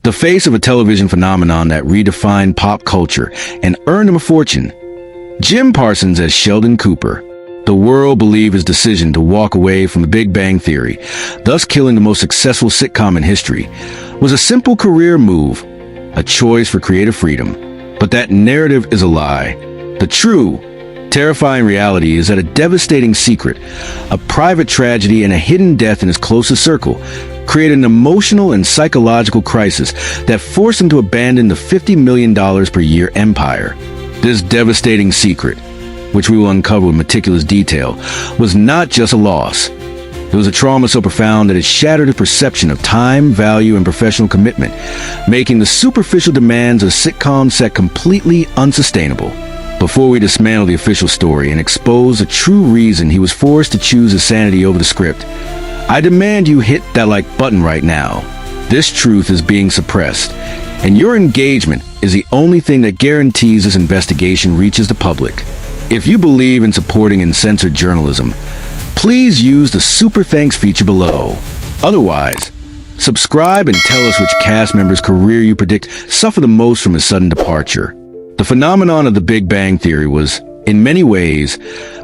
The face of a television phenomenon that redefined pop culture and earned him a fortune. Jim Parsons as Sheldon Cooper. The world believed his decision to walk away from The Big Bang Theory, thus killing the most successful sitcom in history, was a simple career move, a choice for creative freedom. But that narrative is a lie. The true, terrifying reality is that a devastating secret, a private tragedy, and a hidden death in his closest circle created an emotional and psychological crisis that forced him to abandon the $50 million per year empire. This devastating secret, which we will uncover with meticulous detail, was not just a loss. It was a trauma so profound that it shattered his perception of time, value, and professional commitment, making the superficial demands of a sitcom set completely unsustainable. Before we dismantle the official story and expose the true reason he was forced to choose his sanity over the script, I demand you hit that like button right now. This truth is being suppressed, and your engagement is the only thing that guarantees this investigation reaches the public. If you believe in supporting uncensored journalism, please use the Super Thanks feature below. Otherwise, subscribe and tell us which cast member's career you predict suffered the most from his sudden departure. The phenomenon of The Big Bang Theory was, in many ways,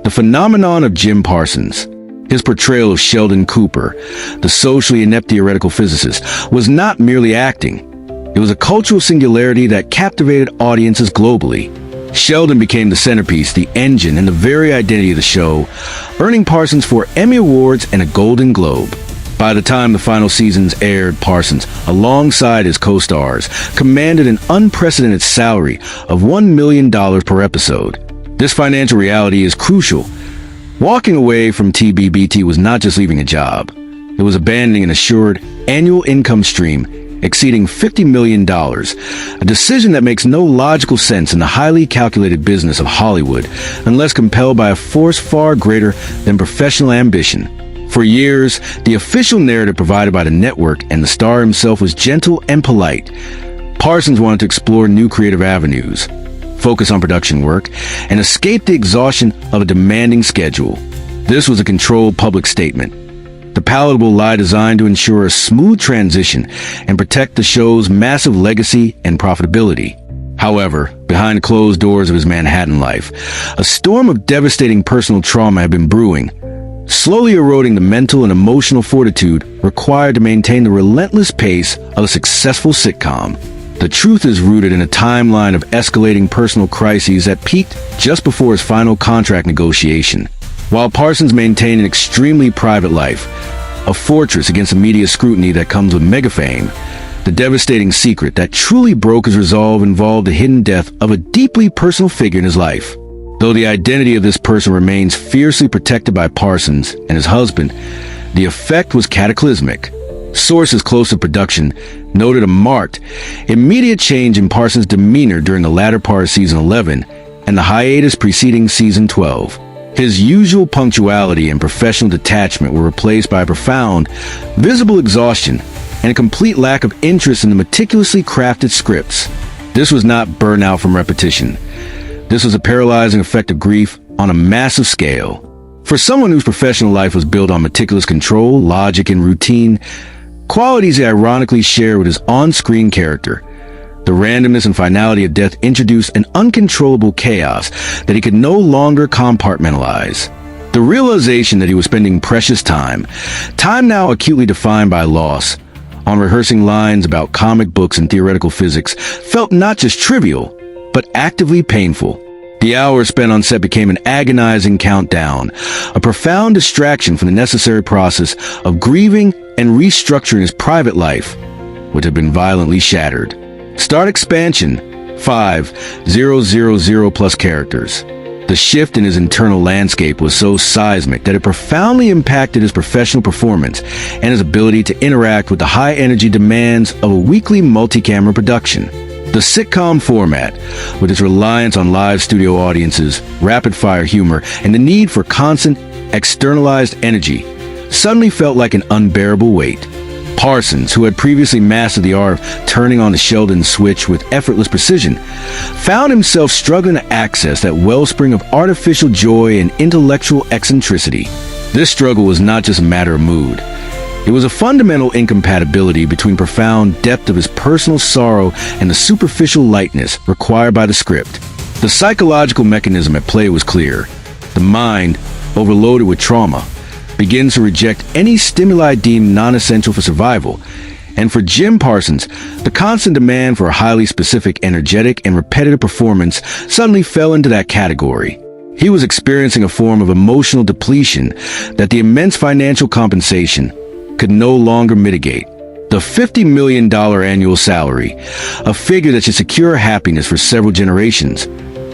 the phenomenon of Jim Parsons. His portrayal of Sheldon Cooper, the socially inept theoretical physicist, was not merely acting. It was a cultural singularity that captivated audiences globally. Sheldon became the centerpiece, the engine, and the very identity of the show, earning Parsons 4 Emmy Awards and a Golden Globe. By the time the final seasons aired, Parsons, alongside his co-stars, commanded an unprecedented salary of $1 million per episode. This financial reality is crucial. Walking away from TBBT was not just leaving a job. It was abandoning an assured annual income stream exceeding $50 million, a decision that makes no logical sense in the highly calculated business of Hollywood unless compelled by a force far greater than professional ambition. For years, the official narrative provided by the network and the star himself was gentle and polite. Parsons wanted to explore new creative avenues, focus on production work, and escape the exhaustion of a demanding schedule. This was a controlled public statement, the palatable lie designed to ensure a smooth transition and protect the show's massive legacy and profitability. However, behind the closed doors of his Manhattan life, a storm of devastating personal trauma had been brewing, slowly eroding the mental and emotional fortitude required to maintain the relentless pace of a successful sitcom. The truth is rooted in a timeline of escalating personal crises that peaked just before his final contract negotiation. While Parsons maintained an extremely private life, a fortress against the media scrutiny that comes with mega fame, the devastating secret that truly broke his resolve involved the hidden death of a deeply personal figure in his life. Though the identity of this person remains fiercely protected by Parsons and his husband, the effect was cataclysmic. Sources close to production noted a marked, immediate change in Parsons' demeanor during the latter part of season 11 and the hiatus preceding season 12. His usual punctuality and professional detachment were replaced by a profound, visible exhaustion and a complete lack of interest in the meticulously crafted scripts. This was not burnout from repetition. This was a paralyzing effect of grief on a massive scale. For someone whose professional life was built on meticulous control, logic, and routine, qualities he ironically shared with his on-screen character, the randomness and finality of death introduced an uncontrollable chaos that he could no longer compartmentalize. The realization that he was spending precious time now acutely defined by loss, on rehearsing lines about comic books and theoretical physics, felt not just trivial, but actively painful. The hours spent on set became an agonizing countdown, a profound distraction from the necessary process of grieving and restructuring his private life, which had been violently shattered. Start expansion, 5000 plus characters. The shift in his internal landscape was so seismic that it profoundly impacted his professional performance and his ability to interact with the high-energy demands of a weekly multi-camera production. The sitcom format, with its reliance on live studio audiences, rapid-fire humor, and the need for constant, externalized energy, suddenly felt like an unbearable weight. Parsons, who had previously mastered the art of turning on the Sheldon switch with effortless precision, found himself struggling to access that wellspring of artificial joy and intellectual eccentricity. This struggle was not just a matter of mood. It was a fundamental incompatibility between profound depth of his personal sorrow and the superficial lightness required by the script. The psychological mechanism at play was clear. The mind, overloaded with trauma, begins to reject any stimuli deemed non-essential for survival. And for Jim Parsons, the constant demand for a highly specific, energetic, and repetitive performance suddenly fell into that category. He was experiencing a form of emotional depletion that the immense financial compensation could no longer mitigate. The $50 million annual salary, a figure that should secure happiness for several generations,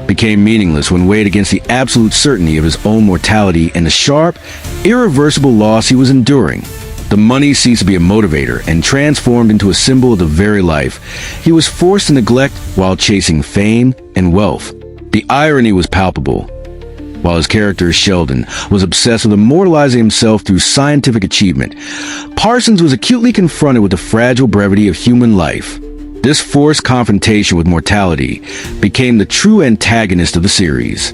became meaningless when weighed against the absolute certainty of his own mortality and the sharp, irreversible loss he was enduring. The money ceased to be a motivator and transformed into a symbol of the very life he was forced to neglect while chasing fame and wealth. The irony was palpable. While his character, Sheldon, was obsessed with immortalizing himself through scientific achievement, Parsons was acutely confronted with the fragile brevity of human life. This forced confrontation with mortality became the true antagonist of the series.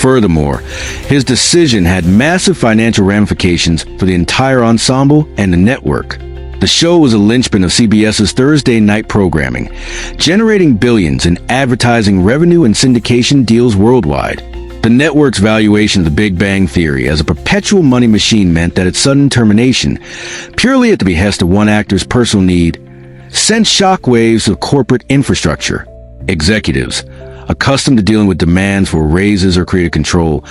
Furthermore, his decision had massive financial ramifications for the entire ensemble and the network. The show was a linchpin of CBS's Thursday night programming, generating billions in advertising revenue and syndication deals worldwide. The network's valuation of The Big Bang Theory as a perpetual money machine meant that its sudden termination, purely at the behest of one actor's personal need, sent shockwaves of corporate infrastructure. Executives, accustomed to dealing with demands for raises or creative control,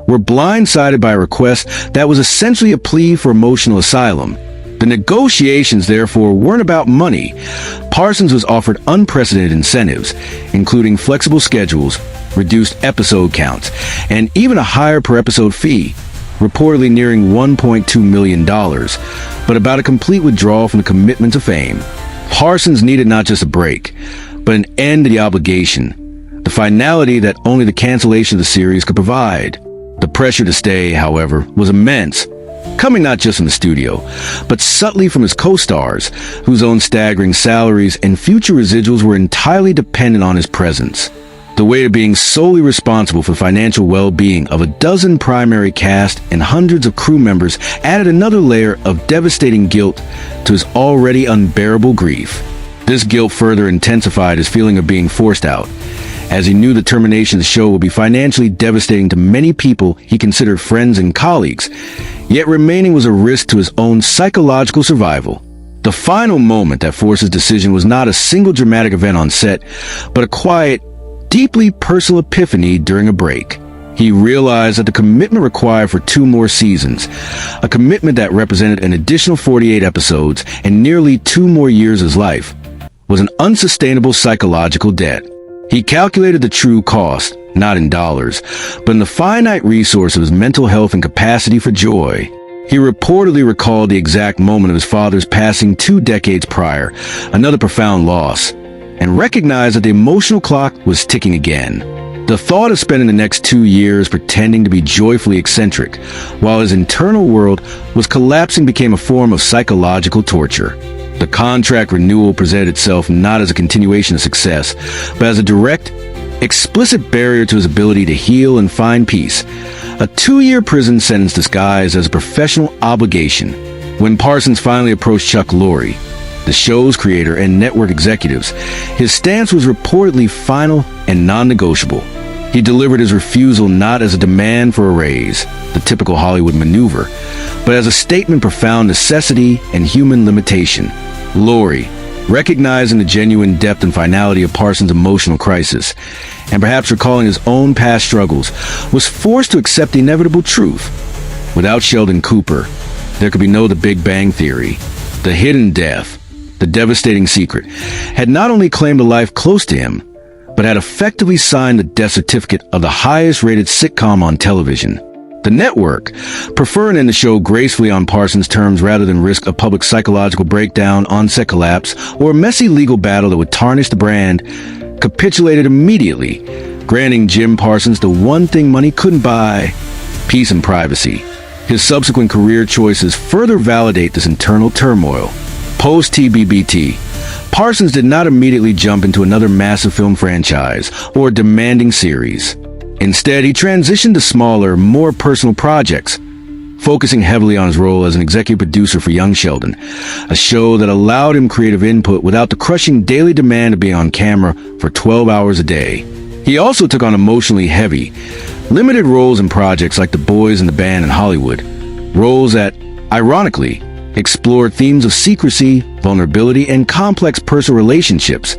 were blindsided by a request that was essentially a plea for emotional asylum. The negotiations, therefore, weren't about money. Parsons was offered unprecedented incentives, including flexible schedules, reduced episode counts, and even a higher per-episode fee, reportedly nearing $1.2 million, but about a complete withdrawal from the commitment to fame. Parsons needed not just a break, but an end to the obligation, the finality that only the cancellation of the series could provide. The pressure to stay, however, was immense, coming not just from the studio, but subtly from his co-stars, whose own staggering salaries and future residuals were entirely dependent on his presence. The weight of being solely responsible for the financial well-being of a dozen primary cast and hundreds of crew members added another layer of devastating guilt to his already unbearable grief. This guilt further intensified his feeling of being forced out, as he knew the termination of the show would be financially devastating to many people he considered friends and colleagues, yet remaining was a risk to his own psychological survival. The final moment that forced his decision was not a single dramatic event on set, but a quiet, deeply personal epiphany during a break. He realized that the commitment required for 2 more seasons, a commitment that represented an additional 48 episodes and nearly 2 more years of his life, was an unsustainable psychological debt. He calculated the true cost, not in dollars, but in the finite resource of his mental health and capacity for joy. He reportedly recalled the exact moment of his father's passing 2 decades prior, another profound loss, and recognized that the emotional clock was ticking again. The thought of spending the next 2 years pretending to be joyfully eccentric, while his internal world was collapsing, became a form of psychological torture. The contract renewal presented itself not as a continuation of success, but as a direct, explicit barrier to his ability to heal and find peace. A 2-year prison sentence disguised as a professional obligation. When Parsons finally approached Chuck Lorre, the show's creator and network executives, his stance was reportedly final and non-negotiable. He delivered his refusal not as a demand for a raise, the typical Hollywood maneuver, but as a statement of profound necessity and human limitation. Lorre, recognizing the genuine depth and finality of Parsons' emotional crisis, and perhaps recalling his own past struggles, was forced to accept the inevitable truth. Without Sheldon Cooper, there could be no The Big Bang Theory. The hidden death, the devastating secret, had not only claimed a life close to him, but had effectively signed the death certificate of the highest-rated sitcom on television. The network, preferring to end the show gracefully on Parsons' terms rather than risk a public psychological breakdown, on-set collapse, or a messy legal battle that would tarnish the brand, capitulated immediately, granting Jim Parsons the one thing money couldn't buy: peace and privacy. His subsequent career choices further validate this internal turmoil. Post-TBBT, Parsons did not immediately jump into another massive film franchise or a demanding series. Instead, he transitioned to smaller, more personal projects, focusing heavily on his role as an executive producer for Young Sheldon, a show that allowed him creative input without the crushing daily demand of being on camera for 12 hours a day. He also took on emotionally heavy, limited roles in projects like The Boys and the Band in Hollywood, roles that, ironically, explored themes of secrecy, vulnerability, and complex personal relationships,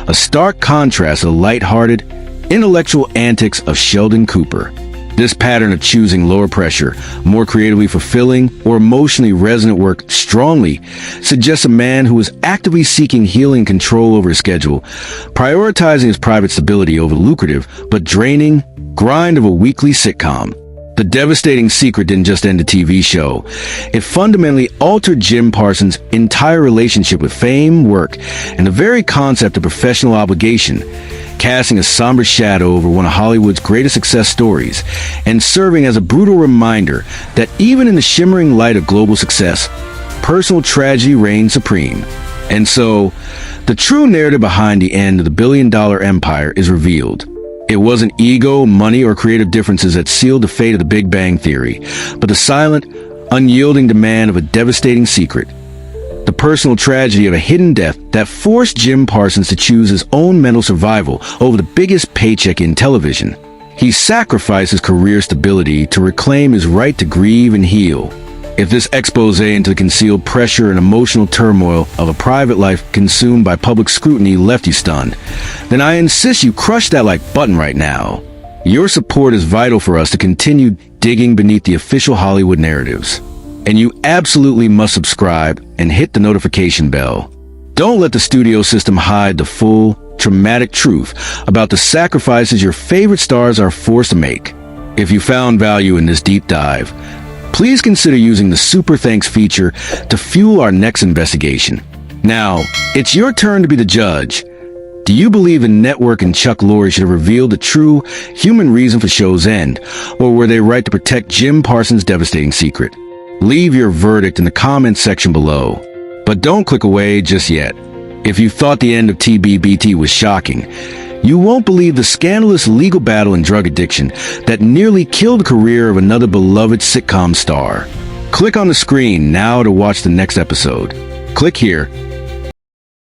a stark contrast to the lighthearted, intellectual antics of Sheldon Cooper. This pattern of choosing lower pressure, more creatively fulfilling, or emotionally resonant work strongly suggests a man who is actively seeking healing control over his schedule, prioritizing his private stability over the lucrative but draining grind of a weekly sitcom. The Devastating Secret didn't just end a TV show. It fundamentally altered Jim Parsons' entire relationship with fame, work, and the very concept of professional obligation, casting a somber shadow over one of Hollywood's greatest success stories, and serving as a brutal reminder that even in the shimmering light of global success, personal tragedy reigns supreme. And so, the true narrative behind the end of the billion-dollar empire is revealed. It wasn't ego, money, or creative differences that sealed the fate of the Big Bang Theory, but the silent, unyielding demand of a devastating secret. The personal tragedy of a hidden death that forced Jim Parsons to choose his own mental survival over the biggest paycheck in television. He sacrificed his career stability to reclaim his right to grieve and heal. If this expose into the concealed pressure and emotional turmoil of a private life consumed by public scrutiny left you stunned, then I insist you crush that like button right now. Your support is vital for us to continue digging beneath the official Hollywood narratives. And you absolutely must subscribe and hit the notification bell. Don't let the studio system hide the full, traumatic truth about the sacrifices your favorite stars are forced to make. If you found value in this deep dive, please consider using the Super Thanks feature to fuel our next investigation. Now, it's your turn to be the judge. Do you believe the network and Chuck Lorre should have revealed the true human reason for show's end, or were they right to protect Jim Parsons' devastating secret? Leave your verdict in the comments section below. But don't click away just yet. If you thought the end of TBBT was shocking, you won't believe the scandalous legal battle and drug addiction that nearly killed the career of another beloved sitcom star. Click on the screen now to watch the next episode. Click here